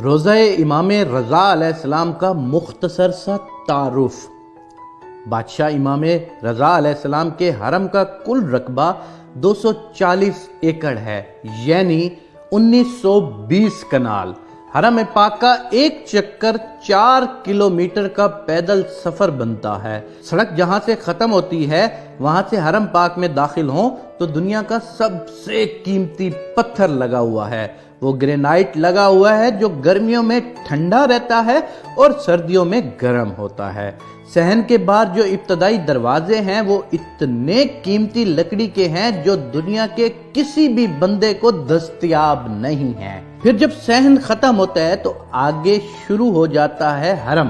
روضہ امام رضا علیہ السلام کا مختصر سا تعارف۔ بادشاہ امام رضا علیہ السلام کے حرم کا کل رقبہ 240 ایکڑ ہے، یعنی 1920 کنال۔ حرم پاک کا ایک چکر 4 کلومیٹر کا پیدل سفر بنتا ہے۔ سڑک جہاں سے ختم ہوتی ہے وہاں سے حرم پاک میں داخل ہوں تو دنیا کا سب سے قیمتی پتھر لگا ہوا ہے۔ وہ گرینائٹ لگا ہوا ہے جو گرمیوں میں ٹھنڈا رہتا ہے اور سردیوں میں گرم ہوتا ہے۔ صحن کے باہر جو ابتدائی دروازے ہیں وہ اتنے قیمتی لکڑی کے ہیں جو دنیا کے کسی بھی بندے کو دستیاب نہیں ہیں۔ پھر جب صحن ختم ہوتا ہے تو آگے شروع ہو جاتا ہے حرم۔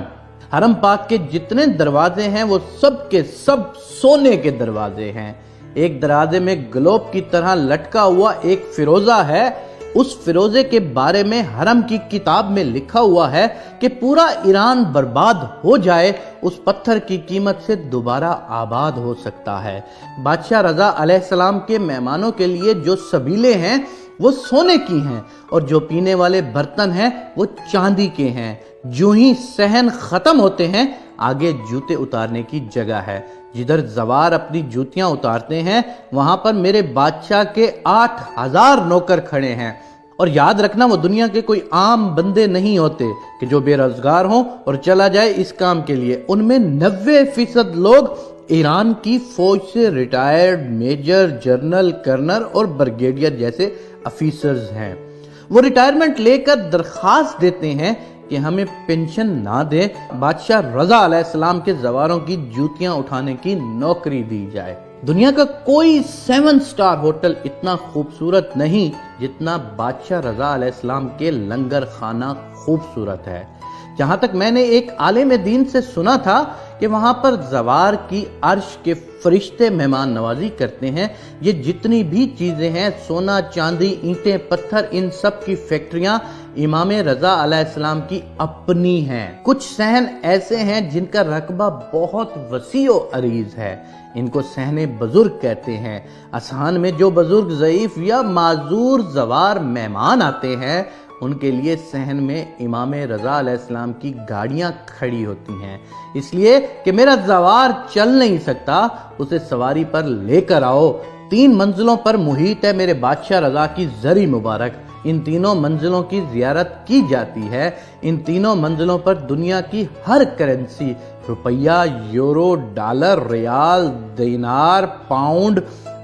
حرم پاک کے جتنے دروازے ہیں وہ سب کے سب سونے کے دروازے ہیں۔ ایک دروازے میں گلوب کی طرح لٹکا ہوا ایک فیروزہ ہے۔ اس فیروزے کے بارے میں حرم کی کتاب میں لکھا ہوا ہے کہ پورا ایران برباد ہو جائے اس پتھر کی قیمت سے دوبارہ آباد ہو سکتا ہے۔ بادشاہ رضا علیہ السلام کے مہمانوں کے لیے جو سبیلے ہیں وہ سونے کی ہیں اور جو پینے والے برتن ہیں وہ چاندی کے ہیں۔ جو ہی صحن ختم ہوتے ہیں آگے جوتے اتارنے کی جگہ ہے۔ جدھر زوار اپنی جوتیاں اتارتے ہیں وہاں پر میرے بادشاہ کے 8000 نوکر کھڑے ہیں۔ اور یاد رکھنا وہ دنیا کے کوئی عام بندے نہیں ہوتے کہ جو بے روزگار ہوں اور چلا جائے اس کام کے لیے۔ ان میں 90% لوگ ایران کی فوج سے ریٹائرڈ میجر، جنرل، کرنل اور بریگیڈیئر جیسے افیسرز ہیں۔ وہ ریٹائرمنٹ لے کر درخواست دیتے ہیں کہ ہمیں پینشن نہ دے، بادشاہ رضا علیہ السلام کے زواروں کی جوتیاں اٹھانے کی نوکری دی جائے۔ دنیا کا کوئی 7 سٹار ہوٹل اتنا خوبصورت نہیں جتنا بادشاہ رضا علیہ السلام کے لنگر خانہ خوبصورت ہے۔ جہاں تک میں نے ایک عالم دین سے سنا تھا کہ وہاں پر زوار کی عرش کے فرشتے مہمان نوازی کرتے ہیں۔ یہ جتنی بھی چیزیں ہیں، سونا، چاندی، اینٹیں، پتھر، ان سب کی فیکٹریاں امام رضا علیہ السلام کی اپنی ہیں۔ کچھ صحن ایسے ہیں جن کا رقبہ بہت وسیع و عریض ہے۔ ان کو صحن بزرگ کہتے ہیں۔ اذہان میں جو بزرگ، ضعیف یا معذور زوار مہمان آتے ہیں ان کے لیے صحن میں امام رضا علیہ السلام کی گاڑیاں کھڑی ہوتی ہیں، اس لیے کہ میرا زوار چل نہیں سکتا، اسے سواری پر لے کر آؤ۔ 3 منزلوں پر محیط ہے میرے بادشاہ رضا کی زری مبارک۔ ان تینوں منزلوں کی زیارت کی جاتی ہے۔ ان تینوں منزلوں پر دنیا کی ہر کرنسی، روپیہ، یورو، ڈالر، ریال، دینار، پاؤنڈ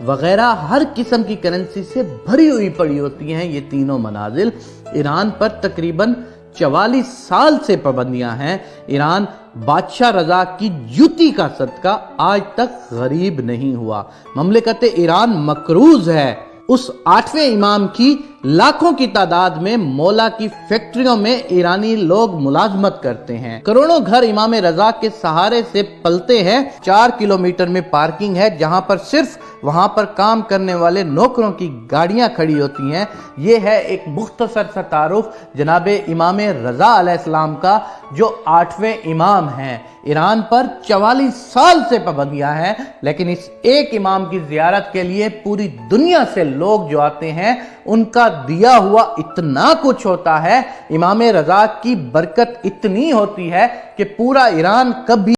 وغیرہ ہر قسم کی کرنسی سے بھری ہوئی پڑی ہوتی ہیں۔ یہ تینوں منازل ایران پر تقریباً 44 سال سے پابندیاں ہیں۔ ایران بادشاہ رضا کی جوتی کا صدقہ آج تک غریب نہیں ہوا۔ مملکت ایران مقروض ہے۔ اس 8ویں امام کی لاکھوں کی تعداد میں مولا کی فیکٹریوں میں ایرانی لوگ ملازمت کرتے ہیں۔ کروڑوں گھر امام رضا کے سہارے سے پلتے ہیں۔ 4 کلومیٹر میں پارکنگ ہے جہاں پر صرف وہاں پر کام کرنے والے نوکروں کی گاڑیاں کھڑی ہوتی ہیں۔ یہ ہے ایک مختصر سا تعارف جناب امام رضا علیہ السلام کا جو 8ویں امام ہیں۔ ایران پر 44 سال سے پابندیاں ہیں، لیکن اس ایک امام کی زیارت کے لیے پوری دنیا سے لوگ جو آتے ہیں ان کا دیا ہوا اتنا کچھ ہوتا ہے، امام رضا کی برکت اتنی ہوتی ہے کہ پورا ایران کبھی